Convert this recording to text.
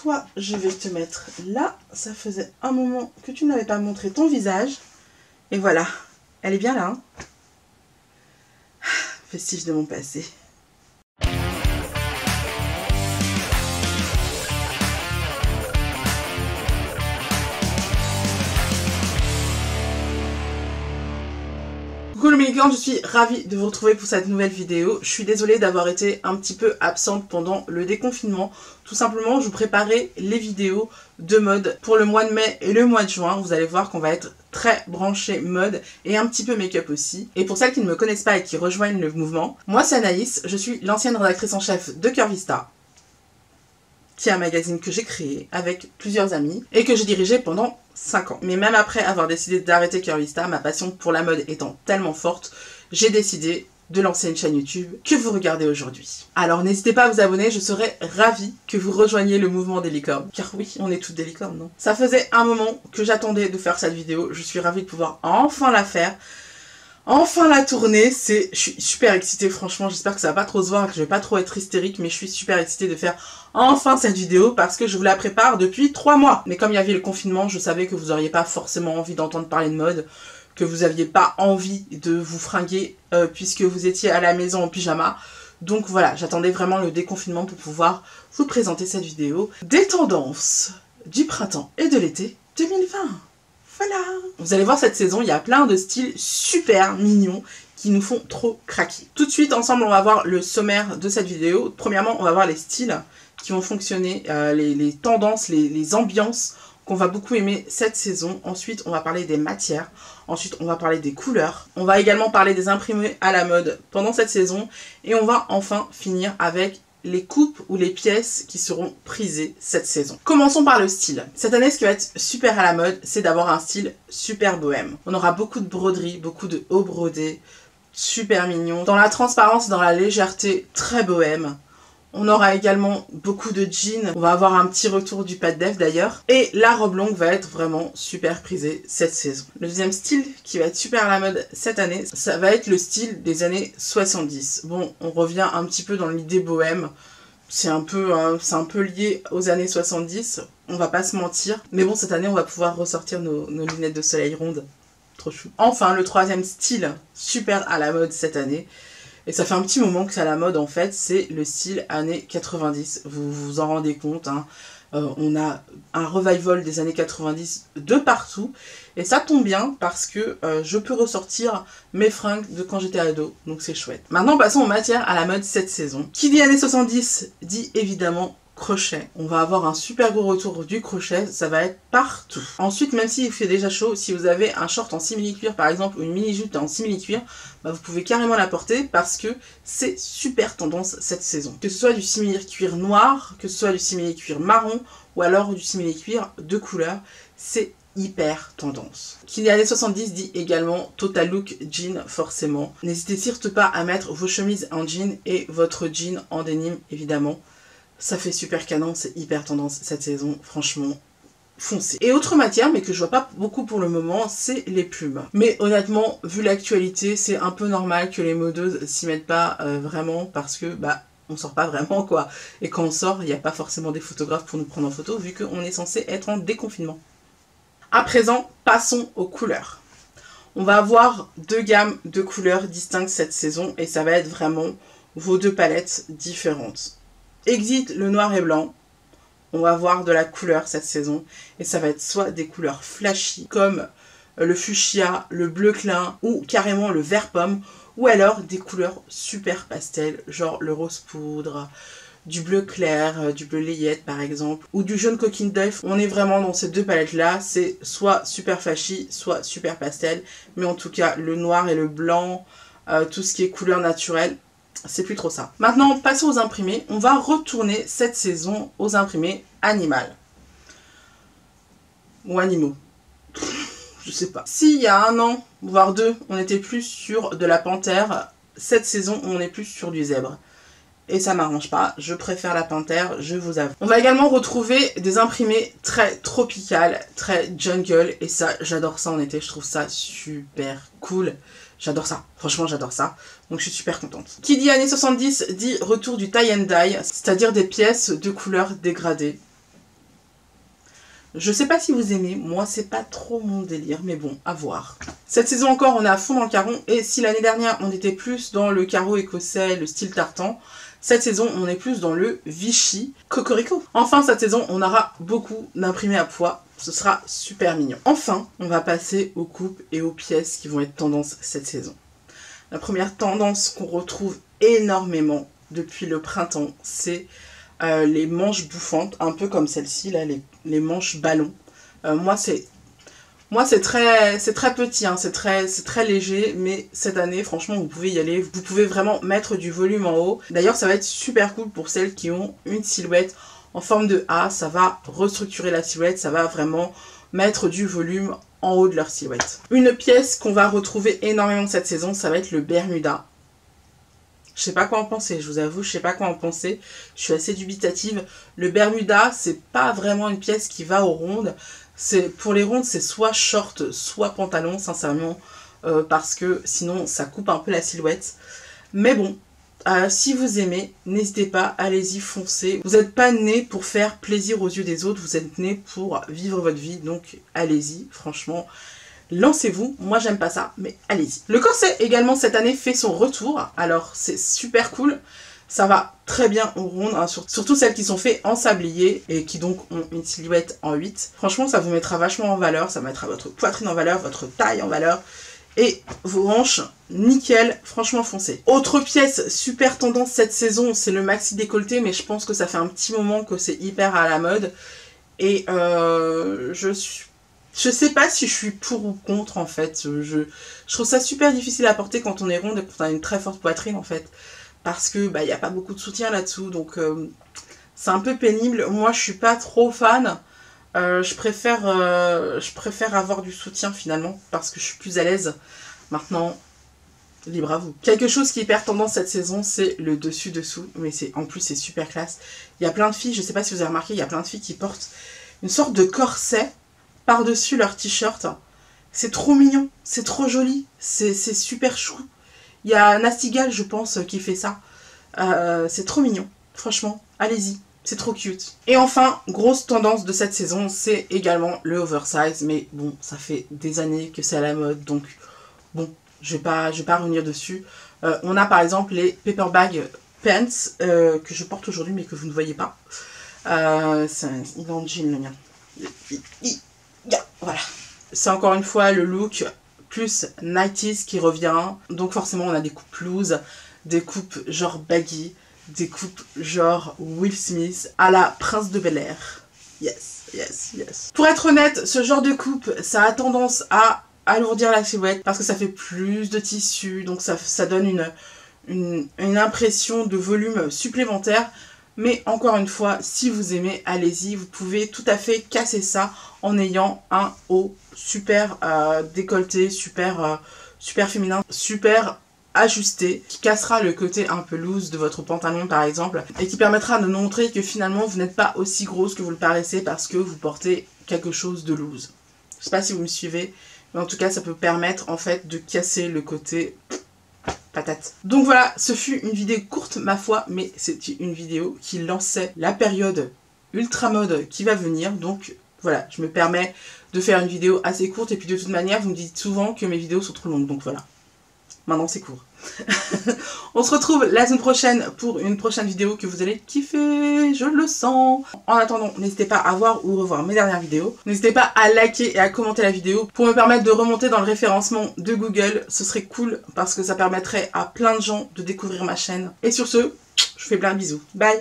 toi, je vais te mettre là. Ça faisait un moment que tu n'avais pas montré ton visage. Et voilà, elle est bien là. Hein, vestige de mon passé. Coucou le Mini-Corne, je suis ravie de vous retrouver pour cette nouvelle vidéo. Je suis désolée d'avoir été un petit peu absente pendant le déconfinement. Tout simplement, je vous préparais les vidéos de mode pour le mois de mai et le mois de juin. Vous allez voir qu'on va être très branché mode et un petit peu make-up aussi. Et pour celles qui ne me connaissent pas et qui rejoignent le mouvement, moi c'est Anaïs, je suis l'ancienne rédactrice en chef de Curvista, qui est un magazine que j'ai créé avec plusieurs amis et que j'ai dirigé pendant 5 ans. Mais même après avoir décidé d'arrêter Curvista, ma passion pour la mode étant tellement forte, j'ai décidé de lancer une chaîne YouTube que vous regardez aujourd'hui. Alors n'hésitez pas à vous abonner, je serais ravie que vous rejoigniez le mouvement des licornes. Car oui, on est toutes des licornes, non? Ça faisait un moment que j'attendais de faire cette vidéo, je suis ravie de pouvoir enfin la faire. Enfin la tournée, je suis super excitée franchement, j'espère que ça va pas trop se voir et que je vais pas trop être hystérique, mais je suis super excitée de faire enfin cette vidéo parce que je vous la prépare depuis 3 mois. Mais comme il y avait le confinement, je savais que vous auriez pas forcément envie d'entendre parler de mode, que vous aviez pas envie de vous fringuer puisque vous étiez à la maison en pyjama. Donc voilà, j'attendais vraiment le déconfinement pour pouvoir vous présenter cette vidéo des tendances du printemps et de l'été 2020. Voilà. Vous allez voir cette saison, il y a plein de styles super mignons qui nous font trop craquer. Tout de suite, ensemble, on va voir le sommaire de cette vidéo. Premièrement, on va voir les styles qui vont fonctionner, les tendances, les ambiances qu'on va beaucoup aimer cette saison. Ensuite, on va parler des matières. Ensuite, on va parler des couleurs. On va également parler des imprimés à la mode pendant cette saison. Et on va enfin finir avec les coupes ou les pièces qui seront prisées cette saison. Commençons par le style. Cette année, ce qui va être super à la mode, c'est d'avoir un style super bohème. On aura beaucoup de broderies, beaucoup de hauts brodés, super mignons. Dans la transparence, dans la légèreté, très bohème. On aura également beaucoup de jeans. On va avoir un petit retour du pas de def d'ailleurs. Et la robe longue va être vraiment super prisée cette saison. Le deuxième style qui va être super à la mode cette année, ça va être le style des années 70. Bon, on revient un petit peu dans l'idée bohème. C'est un peu lié aux années 70. On va pas se mentir. Mais bon, cette année, on va pouvoir ressortir nos lunettes de soleil rondes. Trop chou. Enfin, le troisième style super à la mode cette année, et ça fait un petit moment que c'est à la mode en fait, c'est le style années 90. Vous vous en rendez compte, hein. On a un revival des années 90 de partout. Et ça tombe bien parce que je peux ressortir mes fringues de quand j'étais ado. Donc c'est chouette. Maintenant passons aux matières à la mode cette saison. Qui dit années 70 dit évidemment crochet. On va avoir un super gros retour du crochet, ça va être partout. Ensuite, même s'il fait déjà chaud, si vous avez un short en simili-cuir par exemple ou une mini-jupe en simili-cuir, bah, vous pouvez carrément la porter parce que c'est super tendance cette saison. Que ce soit du simili-cuir noir, que ce soit du simili-cuir marron ou alors du simili-cuir de couleur, c'est hyper tendance. Qui dit années 70 dit également total look jean forcément. N'hésitez surtout pas à mettre vos chemises en jean et votre jean en denim évidemment. Ça fait super canon, c'est hyper tendance cette saison, franchement, foncez. Et autre matière, mais que je vois pas beaucoup pour le moment, c'est les plumes. Mais honnêtement, vu l'actualité, c'est un peu normal que les modeuses s'y mettent pas vraiment, parce que, bah, on sort pas vraiment, quoi. Et quand on sort, il n'y a pas forcément des photographes pour nous prendre en photo, vu qu'on est censé être en déconfinement. À présent, passons aux couleurs. On va avoir 2 gammes de couleurs distinctes cette saison, et ça va être vraiment vos 2 palettes différentes. Exit le noir et blanc, on va avoir de la couleur cette saison et ça va être soit des couleurs flashy comme le fuchsia, le bleu clin ou carrément le vert pomme ou alors des couleurs super pastel genre le rose poudre, du bleu clair, du bleu layette par exemple ou du jaune coquine d'œuf. On est vraiment dans ces 2 palettes là, c'est soit super flashy soit super pastel, mais en tout cas le noir et le blanc, tout ce qui est couleur naturelle, c'est plus trop ça. Maintenant, passons aux imprimés. On va retourner cette saison aux imprimés animales. Ou animaux. Je sais pas. Si il y a 1 an, voire 2, on était plus sur de la panthère, cette saison, on est plus sur du zèbre. Et ça m'arrange pas. Je préfère la panthère, je vous avoue. On va également retrouver des imprimés très tropicales, très jungle. Et ça, j'adore ça en été. Je trouve ça super cool. J'adore ça, franchement j'adore ça, donc je suis super contente. Qui dit années 70 dit retour du tie and dye, c'est-à-dire des pièces de couleurs dégradées. Je sais pas si vous aimez, moi c'est pas trop mon délire, mais bon, à voir. Cette saison encore, on est à fond dans le caron, et si l'année dernière on était plus dans le carreau écossais, le style tartan, cette saison on est plus dans le Vichy Cocorico. Enfin, cette saison on aura beaucoup d'imprimés à poids, ce sera super mignon. Enfin, on va passer aux coupes et aux pièces qui vont être tendance cette saison. La première tendance qu'on retrouve énormément depuis le printemps, c'est les manches bouffantes, un peu comme celle-ci, là, les manches ballons. Moi, c'est très petit, hein, c'est très léger, mais cette année, franchement, vous pouvez y aller. Vous pouvez vraiment mettre du volume en haut. D'ailleurs, ça va être super cool pour celles qui ont une silhouette en forme de A. Ça va restructurer la silhouette, ça va vraiment mettre du volume en haut de leur silhouette. Une pièce qu'on va retrouver énormément cette saison, ça va être le Bermuda. Je sais pas quoi en penser, je vous avoue, je sais pas quoi en penser. Je suis assez dubitative. Le Bermuda, c'est pas vraiment une pièce qui va aux rondes. Pour les rondes, c'est soit short, soit pantalon, sincèrement, parce que sinon, ça coupe un peu la silhouette. Mais bon, si vous aimez, n'hésitez pas, allez-y, foncez. Vous n'êtes pas né pour faire plaisir aux yeux des autres, vous êtes né pour vivre votre vie, donc allez-y, franchement. Lancez-vous, moi j'aime pas ça, mais allez-y. Le corset également cette année fait son retour, alors c'est super cool, ça va très bien aux rondes, hein, surtout celles qui sont faites en sablier et qui donc ont une silhouette en 8. Franchement ça vous mettra vachement en valeur, ça mettra votre poitrine en valeur, votre taille en valeur et vos hanches, nickel, franchement foncez. Autre pièce super tendance cette saison, c'est le maxi décolleté, mais je pense que ça fait un petit moment que c'est hyper à la mode et je sais pas si je suis pour ou contre en fait, je trouve ça super difficile à porter quand on est ronde et quand on a une très forte poitrine en fait. Parce que y a pas beaucoup de soutien là-dessous, donc c'est un peu pénible. Moi je suis pas trop fan, je préfère avoir du soutien finalement, parce que je suis plus à l'aise. Maintenant, libre à vous. Quelque chose qui est hyper tendance cette saison, c'est le dessus-dessous, mais en plus c'est super classe. Il y a plein de filles, je sais pas si vous avez remarqué, il y a plein de filles qui portent une sorte de corset par-dessus leur t-shirt. C'est trop mignon, c'est trop joli, c'est super chou. Il y a Nasty Gal, je pense, qui fait ça. C'est trop mignon, franchement, allez-y, c'est trop cute. Et enfin, grosse tendance de cette saison, c'est également le oversize, mais bon, ça fait des années que c'est à la mode, donc bon, je vais pas revenir dessus. On a par exemple les Paperback Pants, que je porte aujourd'hui, mais que vous ne voyez pas. Il est en jean, le mien. Voilà. C'est encore une fois le look plus 90s qui revient. Donc forcément on a des coupes loose, des coupes genre baggy, des coupes genre Will Smith à la Prince de Bel-Air. Yes, yes, yes. Pour être honnête, ce genre de coupe, ça a tendance à alourdir la silhouette parce que ça fait plus de tissu, donc ça donne une impression de volume supplémentaire. Mais encore une fois, si vous aimez, allez-y, vous pouvez tout à fait casser ça en ayant un haut super décolleté, super féminin, super ajusté, qui cassera le côté un peu loose de votre pantalon par exemple, et qui permettra de montrer que finalement vous n'êtes pas aussi grosse que vous le paraissez parce que vous portez quelque chose de loose. Je sais pas si vous me suivez, mais en tout cas ça peut permettre en fait de casser le côté patate. Donc voilà, ce fut une vidéo courte ma foi, mais c'est une vidéo qui lançait la période ultra mode qui va venir, donc voilà, je me permets de faire une vidéo assez courte, et puis de toute manière vous me dites souvent que mes vidéos sont trop longues, donc voilà, maintenant c'est court. On se retrouve la semaine prochaine pour une prochaine vidéo que vous allez kiffer, je le sens. En attendant, n'hésitez pas à voir ou revoir mes dernières vidéos. N'hésitez pas à liker et à commenter la vidéo pour me permettre de remonter dans le référencement de Google. Ce serait cool parce que ça permettrait à plein de gens de découvrir ma chaîne. Et sur ce, je vous fais plein de bisous. Bye!